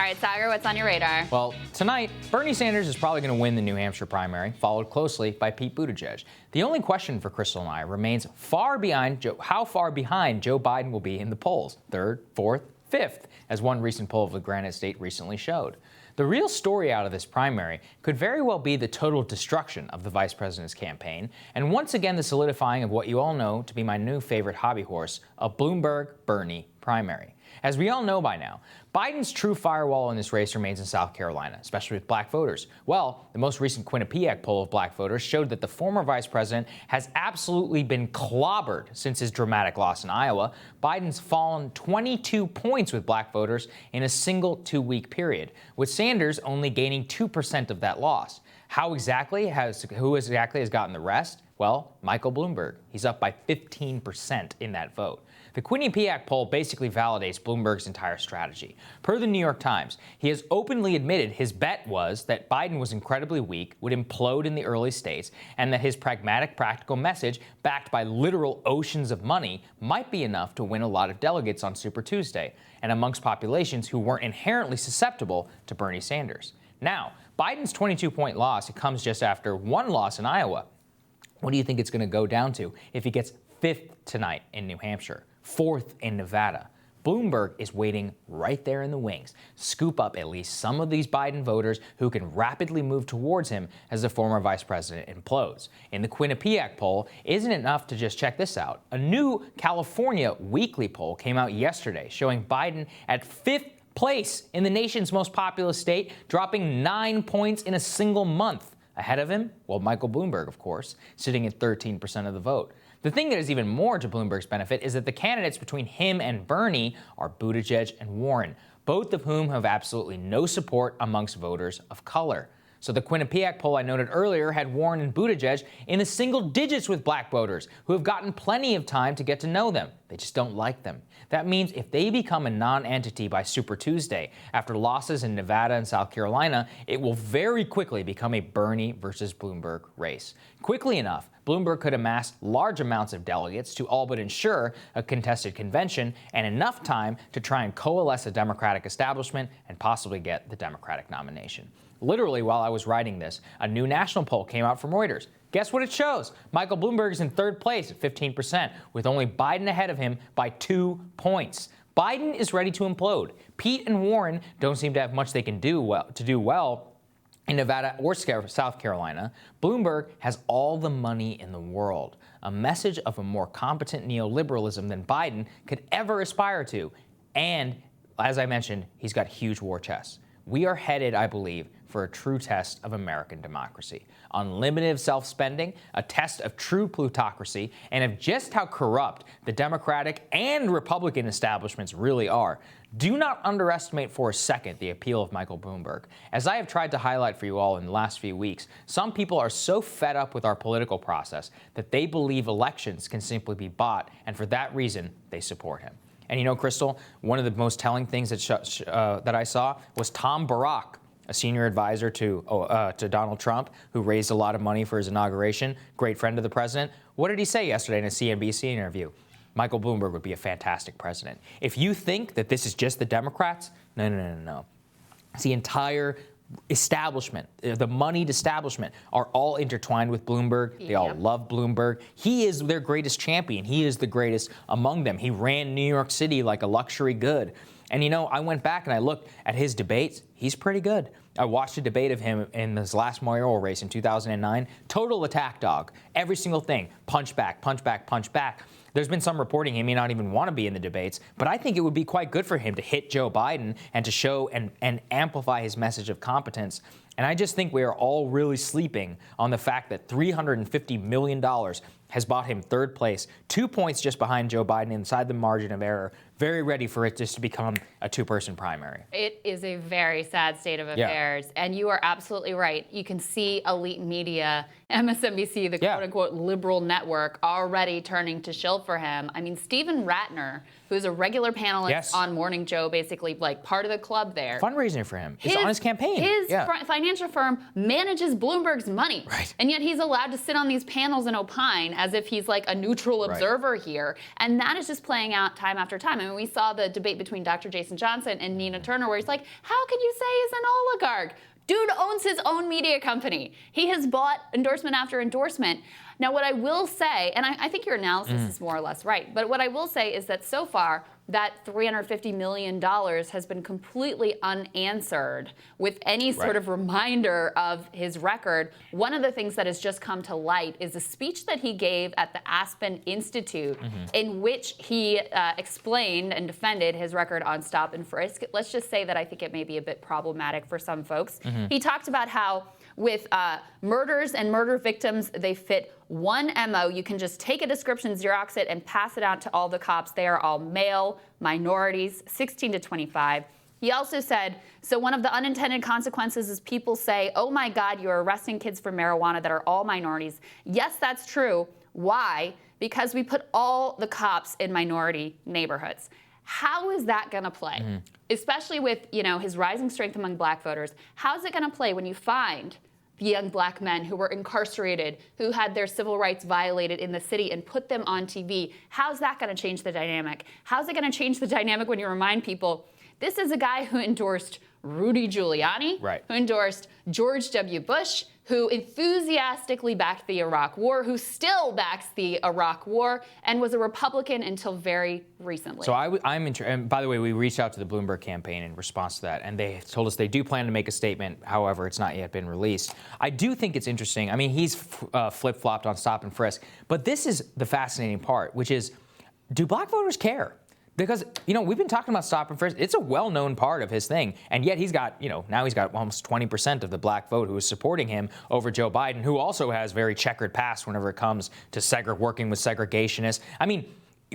All right, Saagar, what's on your radar? Well, tonight, Bernie Sanders is probably going to win the New Hampshire primary, followed closely by Pete Buttigieg. The only question for Crystal and I remains how far behind Joe Biden will be in the polls, third, fourth, fifth, as one recent poll of the Granite State recently showed. The real story out of this primary could very well be the total destruction of the vice president's campaign, and once again the solidifying of what you all know to be my new favorite hobby horse, a Bloomberg-Bernie primary. As we all know by now, Biden's true firewall in this race remains in South Carolina, especially with black voters. Well, the most recent Quinnipiac poll of black voters showed that the former vice president has absolutely been clobbered since his dramatic loss in Iowa. Biden's fallen 22 points with black voters in a single 2-week period, with Sanders only gaining 2% of that loss. Who exactly has gotten the rest? Well, Michael Bloomberg. He's up by 15% in that vote. The Quinnipiac poll basically validates Bloomberg's entire strategy. Per the New York Times, he has openly admitted his bet was that Biden was incredibly weak, would implode in the early states, and that his pragmatic, practical message, backed by literal oceans of money, might be enough to win a lot of delegates on Super Tuesday, and amongst populations who weren't inherently susceptible to Bernie Sanders. Now, Biden's 22-point loss, it comes just after one loss in Iowa. What do you think it's going to go down to if he gets fifth tonight in New Hampshire, fourth in Nevada? Bloomberg is waiting right there in the wings, scoop up at least some of these Biden voters who can rapidly move towards him as the former vice president implodes. In the Quinnipiac poll, isn't it enough to just check this out? A new California weekly poll came out yesterday showing Biden at fifth place in the nation's most populous state, dropping 9 points in a single month. Ahead of him, well, Michael Bloomberg, of course, sitting at 13% of the vote. The thing that is even more to Bloomberg's benefit is that the candidates between him and Bernie are Buttigieg and Warren, both of whom have absolutely no support amongst voters of color. So the Quinnipiac poll I noted earlier had Warren and Buttigieg in the single digits with black voters who have gotten plenty of time to get to know them. They just don't like them. That means if they become a non-entity by Super Tuesday, after losses in Nevada and South Carolina, it will very quickly become a Bernie versus Bloomberg race. Quickly enough, Bloomberg could amass large amounts of delegates to all but ensure a contested convention and enough time to try and coalesce a Democratic establishment and possibly get the Democratic nomination. Literally, while I was writing this, a new national poll came out from Reuters. Guess what it shows? Michael Bloomberg is in third place at 15%, with only Biden ahead of him by 2 points. Biden is ready to implode. Pete and Warren don't seem to have much they can do well in Nevada or South Carolina. Bloomberg has all the money in the world, a message of a more competent neoliberalism than Biden could ever aspire to. And, as I mentioned, he's got huge war chests. We are headed, I believe, for a true test of American democracy. Unlimited self-spending, a test of true plutocracy, and of just how corrupt the Democratic and Republican establishments really are. Do not underestimate for a second the appeal of Michael Bloomberg. As I have tried to highlight for you all in the last few weeks, some people are so fed up with our political process that they believe elections can simply be bought, and for that reason, they support him. And you know, Crystal, one of the most telling things that I saw was Tom Barrack, a senior advisor to Donald Trump, who raised a lot of money for his inauguration, great friend of the president. What did he say yesterday in a CNBC interview? Michael Bloomberg would be a fantastic president. If you think that this is just the Democrats, no. It's the entire establishment, the moneyed establishment, are all intertwined with Bloomberg. They all love Bloomberg. He is their greatest champion. He is the greatest among them. He ran New York City like a luxury good. And, you know, I went back and I looked at his debates. He's pretty good. I watched a debate of him in his last mayoral race in 2009. Total attack dog. Every single thing. Punch back, punch back, punch back. There's been some reporting he may not even want to be in the debates, but I think it would be quite good for him to hit Joe Biden and to show and amplify his message of competence. And I just think we are all really sleeping on the fact that $350 million has bought him third place, 2 points just behind Joe Biden inside the margin of error, very ready for it just to become a two-person primary. It is a very sad state of affairs. Yeah. And you are absolutely right. You can see elite media, MSNBC, the quote-unquote liberal network, already turning to shill for him. I mean, Stephen Ratner, who's a regular panelist on Morning Joe, basically like part of the club there. Fundraising for him. It's on his campaign. His financial firm manages Bloomberg's money. Right. And yet he's allowed to sit on these panels and opine as if he's like a neutral observer here. And that is just playing out time after time. I mean, we saw the debate between Dr. Jason Johnson and Nina Turner where he's like, how can you say he's an oligarch? Dude owns his own media company. He has bought endorsement after endorsement. Now, what I will say, and I think your analysis is more or less right, but what I will say is that so far, that $350 million has been completely unanswered with any sort of reminder of his record. One of the things that has just come to light is a speech that he gave at the Aspen Institute in which he explained and defended his record on stop and frisk. Let's just say that I think it may be a bit problematic for some folks. He talked about how with murders and murder victims, they fit one MO. You can just take a description, Xerox it, and pass it out to all the cops. They are all male, minorities, 16 to 25. He also said, so one of the unintended consequences is people say, oh my God, you're arresting kids for marijuana that are all minorities. Yes, that's true. Why? Because we put all the cops in minority neighborhoods. How is that going to play? Especially with, his rising strength among black voters. How is it going to play when you find the young black men who were incarcerated, who had their civil rights violated in the city and put them on TV? How's that going to change the dynamic? How's it going to change the dynamic when you remind people, this is a guy who endorsed Rudy Giuliani, who endorsed George W. Bush, who enthusiastically backed the Iraq War, who still backs the Iraq War, and was a Republican until very recently. So I'm interested. And by the way, we reached out to the Bloomberg campaign in response to that, and they told us they do plan to make a statement. However, it's not yet been released. I do think it's interesting. I mean, he's flip-flopped on stop and frisk, but this is the fascinating part, which is, do black voters care? Because, we've been talking about stop and frisk. It's a well-known part of his thing. And yet he's got, now he's got almost 20% of the black vote who is supporting him over Joe Biden, who also has very checkered past whenever it comes to working with segregationists. I mean,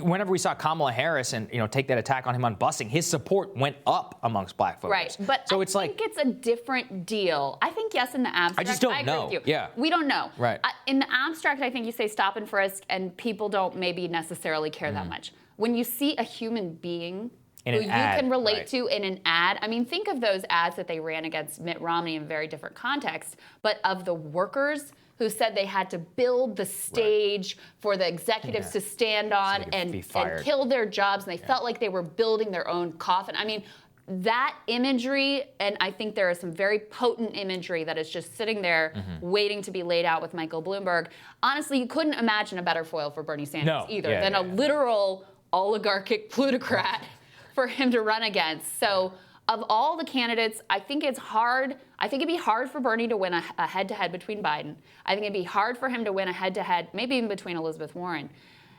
whenever we saw Kamala Harris and, take that attack on him on busing, his support went up amongst black voters. Right. But so I think it's a different deal. I think, yes, in the abstract. I just don't know. Agree with you. Yeah. We don't know. Right. In the abstract, I think you say stop and frisk, and people don't maybe necessarily care that much. When you see a human being who you can relate to in an ad, I mean, think of those ads that they ran against Mitt Romney in very different contexts, but of the workers who said they had to build the stage for the executives to stand on and kill their jobs, and they felt like they were building their own coffin. I mean, that imagery, and I think there is some very potent imagery that is just sitting there waiting to be laid out with Michael Bloomberg. Honestly, you couldn't imagine a better foil for Bernie Sanders than a literal oligarchic plutocrat for him to run against. So of all the candidates, I think it's hard. I think it'd be hard for Bernie to win a head-to-head between Biden. I think it'd be hard for him to win a head-to-head, maybe even between Elizabeth Warren.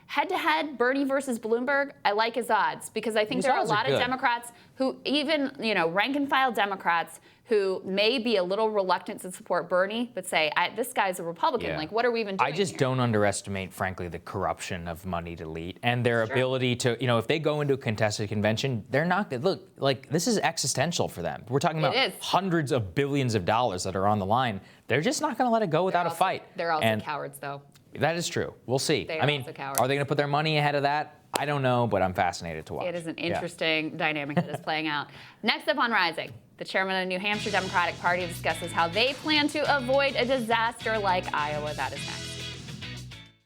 Head-to-head, Bernie versus Bloomberg, I like his odds because I think there are a lot of Democrats who even, rank-and-file Democrats who may be a little reluctant to support Bernie, but say, this guy's a Republican. Like, what are we even doing I just here? don't underestimate, frankly, the corruption of moneyed elite and their ability to, if they go into a contested convention, they're not, look, like, this is existential for them. We're talking about hundreds of billions of dollars that are on the line. They're just not going to let it go without a fight. They're also cowards, though. That is true. We'll see. I mean, are they going to put their money ahead of that? I don't know, but I'm fascinated to watch. It is an interesting dynamic that is playing out. Next up on Rising, the chairman of the New Hampshire Democratic Party discusses how they plan to avoid a disaster like Iowa. That is next.